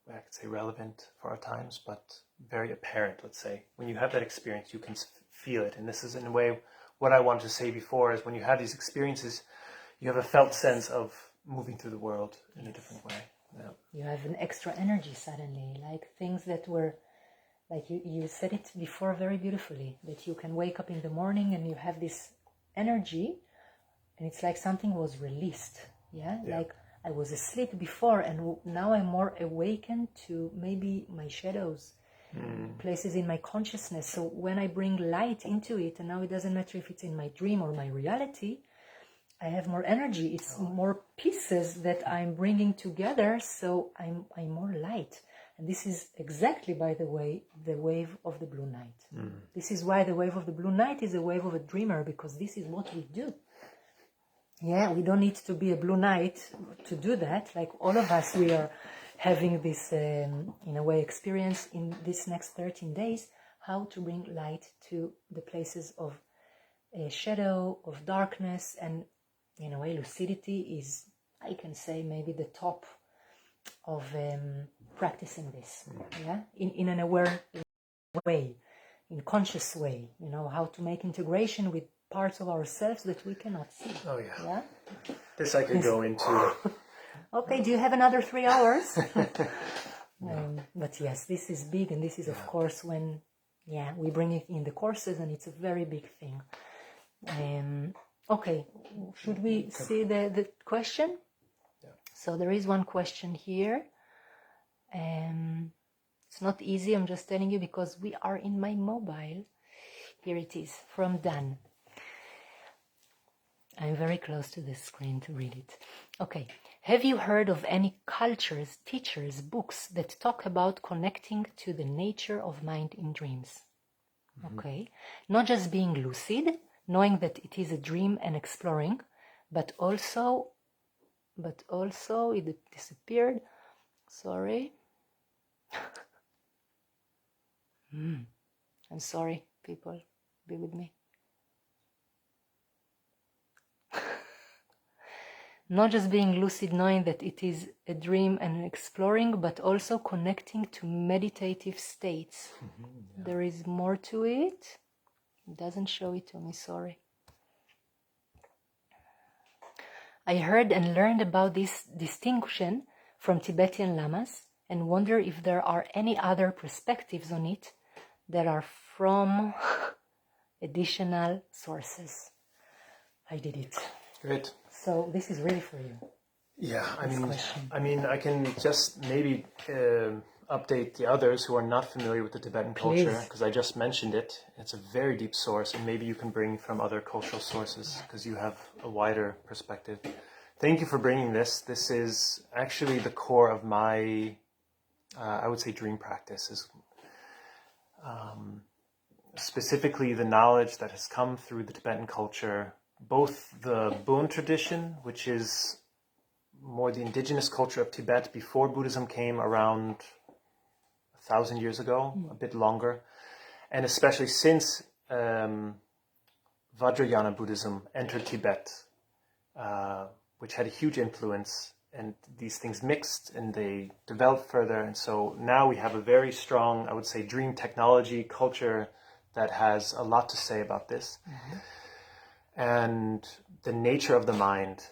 I could say relevant for our times, but very apparent, let's say. When you have that experience, you can feel it. And this is, in a way, what I wanted to say before, is when you have these experiences, you have a felt sense of moving through the world in a different way. Yeah. You have an extra energy suddenly, like things that were, like you said it before very beautifully, that you can wake up in the morning and you have this energy, and it's like something was released. Yeah. Like I was asleep before, and now I'm more awakened to maybe my shadows, places in my consciousness. So when I bring light into it, and now it doesn't matter if it's in my dream or my reality, I have more energy. It's more pieces that I'm bringing together, so I'm more light. And this is exactly, by the way, the wave of the blue night. This is why the wave of the blue night is a wave of a dreamer, because this is what we do. Yeah, we don't need to be a blue knight to do that. Like all of us, we are having this, in a way, experience in this next 13 days, how to bring light to the places of shadow, of darkness. And in a way, lucidity is, I can say, maybe the top of practicing this. Yeah, in an aware way, in conscious way, how to make integration with parts of ourselves that we cannot see. Oh, yeah. This I could go into. Okay, do you have another 3 hours? But yes, this is big, and this is, of course, when, we bring it in the courses, and it's a very big thing. Okay, should we see the question? Yeah. So there is one question here. It's not easy, I'm just telling you, because we are in my mobile. Here it is, from Dan. I'm very close to the screen to read it. Okay. Have you heard of any cultures, teachers, books that talk about connecting to the nature of mind in dreams? Okay. Not just being lucid, knowing that it is a dream and exploring, but also it disappeared. Sorry. I'm sorry, people. Be with me. Not just being lucid, knowing that it is a dream and exploring, but also connecting to meditative states. There is more to it. It doesn't show it to me, sorry. I heard and learned about this distinction from Tibetan lamas and wonder if there are any other perspectives on it that are from additional sources. I did it. Great. So this is really for you. Yeah, I mean, I can just maybe update the others who are not familiar with the Tibetan culture, because I just mentioned it. It's a very deep source, and maybe you can bring from other cultural sources, because you have a wider perspective. Thank you for bringing this. This is actually the core of my, I would say, dream practice, is specifically the knowledge that has come through the Tibetan culture, both the Bon tradition, which is more the indigenous culture of Tibet before Buddhism came around 1,000 years ago, a bit longer, and especially since Vajrayana Buddhism entered Tibet, which had a huge influence, and these things mixed and they developed further. And so now we have a very strong, I would say, dream technology culture that has a lot to say about this. And the nature of the mind.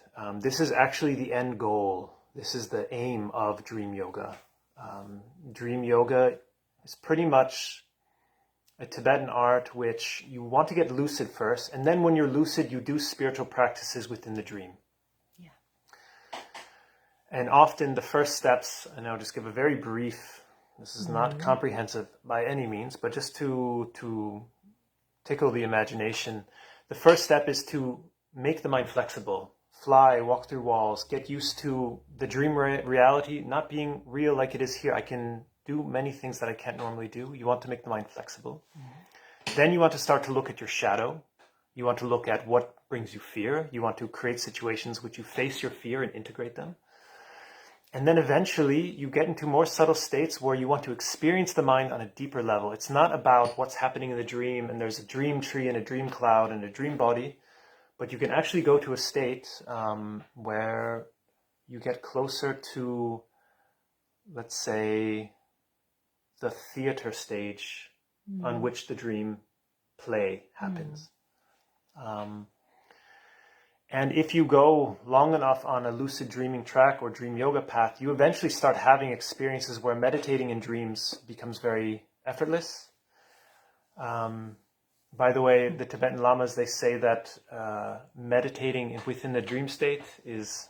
This is actually the end goal. This is the aim of dream yoga. Dream yoga is pretty much a Tibetan art which you want to get lucid first, and then when you're lucid, you do spiritual practices within the dream. Yeah. And often the first steps, and I'll just give a very brief, this is not comprehensive by any means, but just to tickle the imagination, the first step is to make the mind flexible. Fly, walk through walls, get used to the dream reality not being real like it is here. I can do many things that I can't normally do. You want to make the mind flexible. Then you want to start to look at your shadow. You want to look at what brings you fear. You want to create situations which you face your fear and integrate them. And then eventually you get into more subtle states where you want to experience the mind on a deeper level. It's not about what's happening in the dream and there's a dream tree and a dream cloud and a dream body, but you can actually go to a state where you get closer to, let's say, the theater stage on which the dream play happens. And if you go long enough on a lucid dreaming track or dream yoga path, you eventually start having experiences where meditating in dreams becomes very effortless. By the way, the Tibetan Lamas, they say that meditating within the dream state is,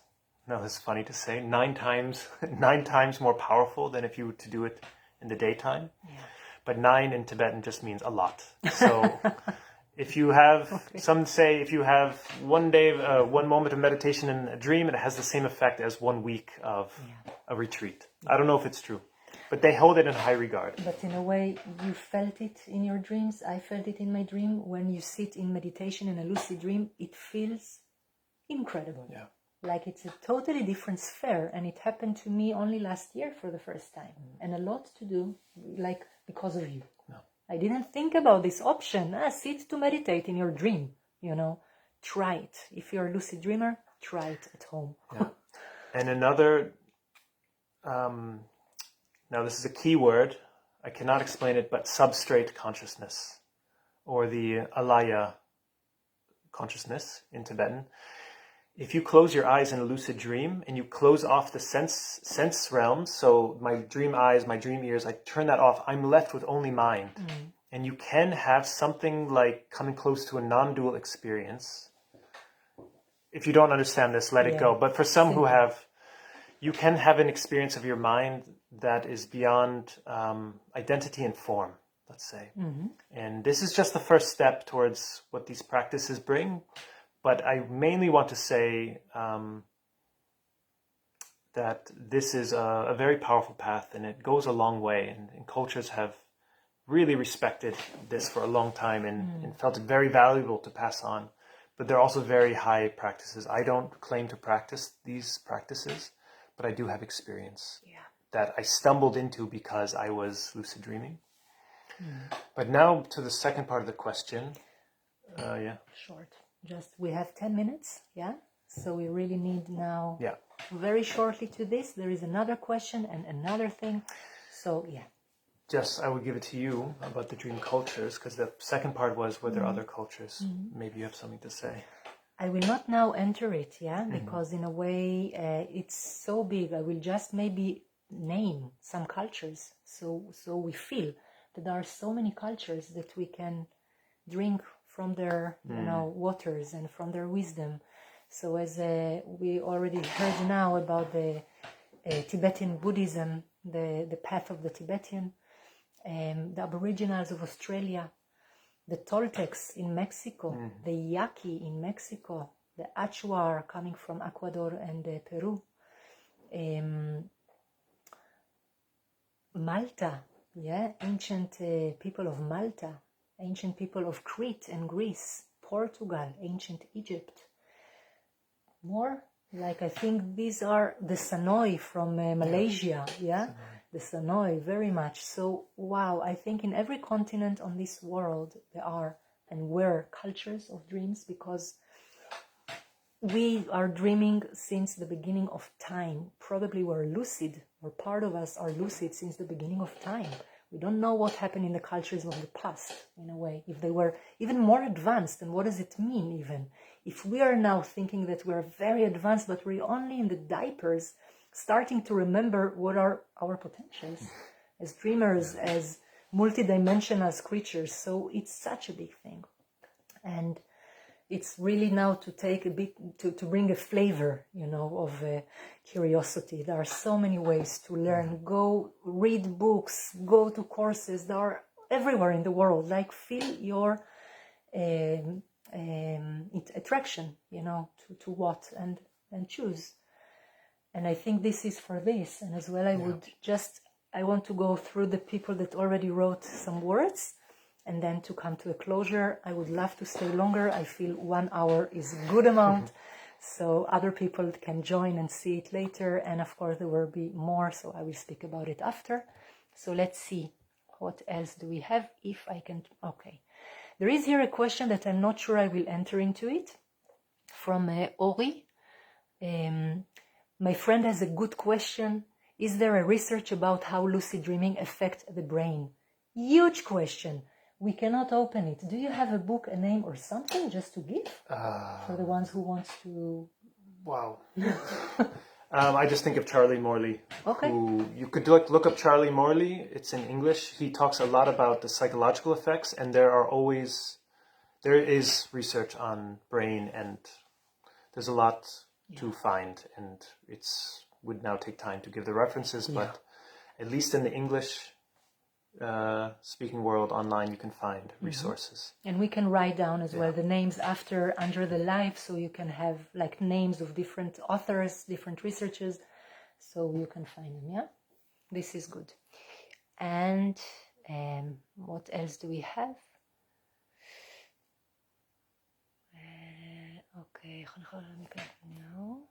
no, this is funny to say, 9 times more powerful than if you were to do it in the daytime. Yeah. But 9 in Tibetan just means a lot. So if you have, some say, if you have one moment of meditation in a dream, it has the same effect as 1 week of a retreat. I don't know if it's true, but they hold it in high regard. But in a way, you felt it in your dreams. I felt it in my dream. When you sit in meditation in a lucid dream, it feels incredible. Yeah. Like it's a totally different sphere. And it happened to me only last year for the first time. And a lot to do, like, because of you. No. I didn't think about this option. Sit to meditate in your dream, Try it. If you're a lucid dreamer, try it at home. Yeah. And another, now this is a key word, I cannot explain it, but substrate consciousness, or the alaya consciousness in Tibetan. If you close your eyes in a lucid dream and you close off the sense realms, so my dream eyes, my dream ears, I turn that off, I'm left with only mind. And you can have something like coming close to a non-dual experience. If you don't understand this, let it go. But for some who have, you can have an experience of your mind that is beyond identity and form, let's say. And this is just the first step towards what these practices bring. But I mainly want to say that this is a very powerful path, and it goes a long way. And cultures have really respected this for a long time and felt it very valuable to pass on. But they're also very high practices. I don't claim to practice these practices, but I do have experience that I stumbled into because I was lucid dreaming. But now to the second part of the question. Short. Just, we have 10 minutes, So we really need now, very shortly to this, there is another question and another thing. So, Just, I would give it to you about the dream cultures, because the second part was, were there other cultures? Maybe you have something to say. I will not now enter it, because in a way it's so big. I will just maybe name some cultures. So we feel that there are so many cultures that we can drink from their waters and from their wisdom. So as we already heard now about the Tibetan Buddhism, the path of the Tibetan, the Aboriginals of Australia, the Toltecs in Mexico, the Yaqui in Mexico, the Achuar coming from Ecuador and Peru, Malta, ancient people of Malta, ancient people of Crete and Greece, Portugal, ancient Egypt. More, like I think these are the Sanoi from Malaysia, the Sanoi, very much. So, wow, I think in every continent on this world there are and were cultures of dreams, because we are dreaming since the beginning of time. Probably we're lucid, or part of us are lucid since the beginning of time. We don't know what happened in the cultures of the past, in a way. If they were even more advanced, then what does it mean even? if we are now thinking that we are very advanced, but we're only in the diapers, starting to remember what are our potentials as dreamers, as multidimensional creatures. So it's such a big thing. And it's really now to take a bit, to bring a flavor, of curiosity. There are so many ways to learn. Go read books, go to courses. There are everywhere in the world. Like feel your attraction, to what and choose. And I think this is for this. And as well, I want to go through the people that already wrote some words, and then to come to a closure. I would love to stay longer. I feel 1 hour is a good amount. So other people can join and see it later. And of course, there will be more, so I will speak about it after. So let's see. What else do we have? If I can... Okay. There is here a question that I'm not sure I will enter into it. From Ori. My friend has a good question. Is there a research about how lucid dreaming affects the brain? Huge question. We cannot open it. Do you have a book, a name, or something just to give for the ones who want to? Wow. I just think of Charlie Morley. Okay. Who you could look up Charlie Morley. It's in English. He talks a lot about the psychological effects, and there is research on brain, and there's a lot to find, and would now take time to give the references, but at least in the English speaking world online, you can find resources. And we can write down as well the names under the live, so you can have like names of different authors, different researchers, so you can find them. Yeah, this is good. And what else do we have? Okay, no.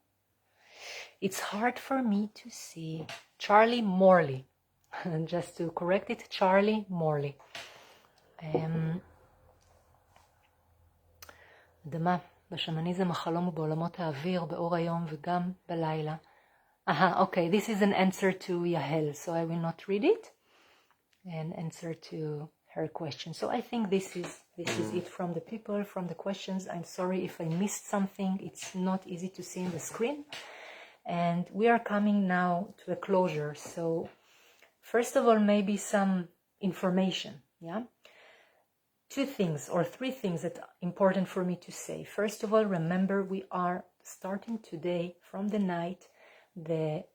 It's hard for me to see. Charlie Morley. Just to correct it, Charlie Morley. אדמה, בשמניזם החלום הוא בעולמות האוויר, באור היום וגם בלילה. Okay, this is an answer to Yahel, so I will not read it. An answer to her question. So I think this is it from the people, from the questions. I'm sorry if I missed something. It's not easy to see in the screen. And we are coming now to a closure. So first of all, maybe some information, yeah? 2 things or 3 things that are important for me to say. First of all, remember we are starting today from the night, the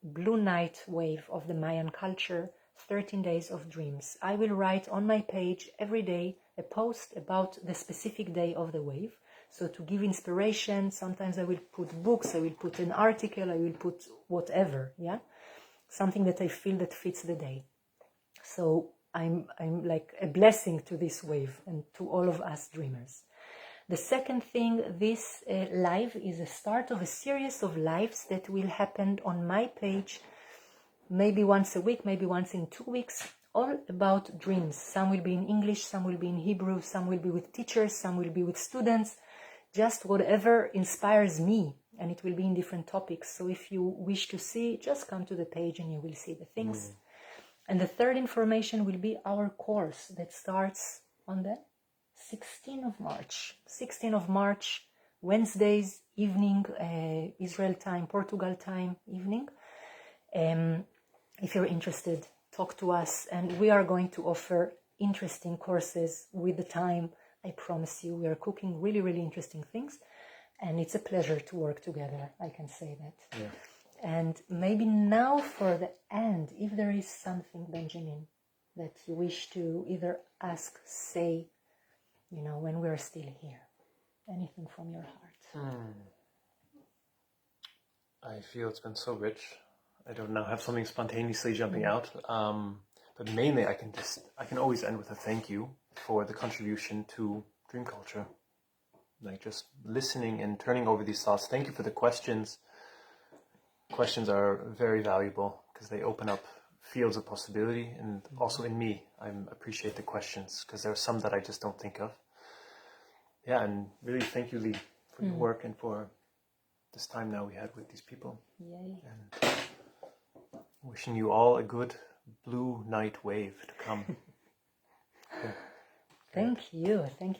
blue night wave of the Mayan culture, 13 days of dreams. I will write on my page every day a post about the specific day of the wave. So to give inspiration, sometimes I will put books, I will put an article, I will put whatever, yeah? Something that I feel that fits the day. So I'm like a blessing to this wave and to all of us dreamers. The second thing, this live is a start of a series of lives that will happen on my page, maybe once a week, maybe once in 2 weeks, all about dreams. Some will be in English, some will be in Hebrew, some will be with teachers, some will be with students, just whatever inspires me, and it will be in different topics. So if you wish to see, just come to the page and you will see the things. And the third information will be our course that starts on the 16th of March. 16th of March, Wednesdays, evening, Israel time, Portugal time, evening. If you're interested, talk to us. And we are going to offer interesting courses with the time. I promise you, we are cooking really, really interesting things. And it's a pleasure to work together. I can say that. Yeah. And maybe now for the end, if there is something, Benjamin, that you wish to either ask, say, when we're still here. Anything from your heart. I feel it's been so rich. I don't now have something spontaneously jumping out. But mainly I can always end with a thank you for the contribution to dream culture. Like just listening and turning over these thoughts. Thank you for the questions. Questions are very valuable because they open up fields of possibility, and also in me, I appreciate the questions because there are some that I just don't think of. Yeah, and really thank you, Lee, for your work and for this time now we had with these people. Yay. And wishing you all a good blue night wave to come. Thank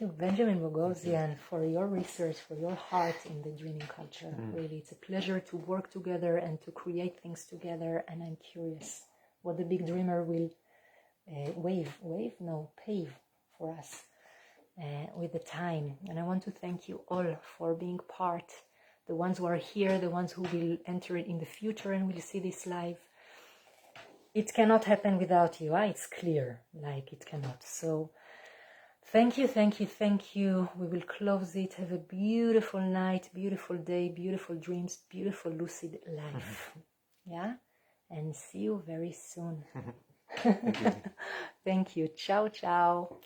you, Benjamin Bogosian, for your research, for your heart in the dreaming culture. Really, it's a pleasure to work together and to create things together. And I'm curious what the big dreamer will pave for us with the time. And I want to thank you all for being part, the ones who are here, the ones who will enter it in the future and will see this live. It cannot happen without you. It's clear, like it cannot. So thank you. We will close it. Have a beautiful night, beautiful day, beautiful dreams, beautiful lucid life. Yeah? And see you very soon. Thank you. Thank you. Ciao, ciao.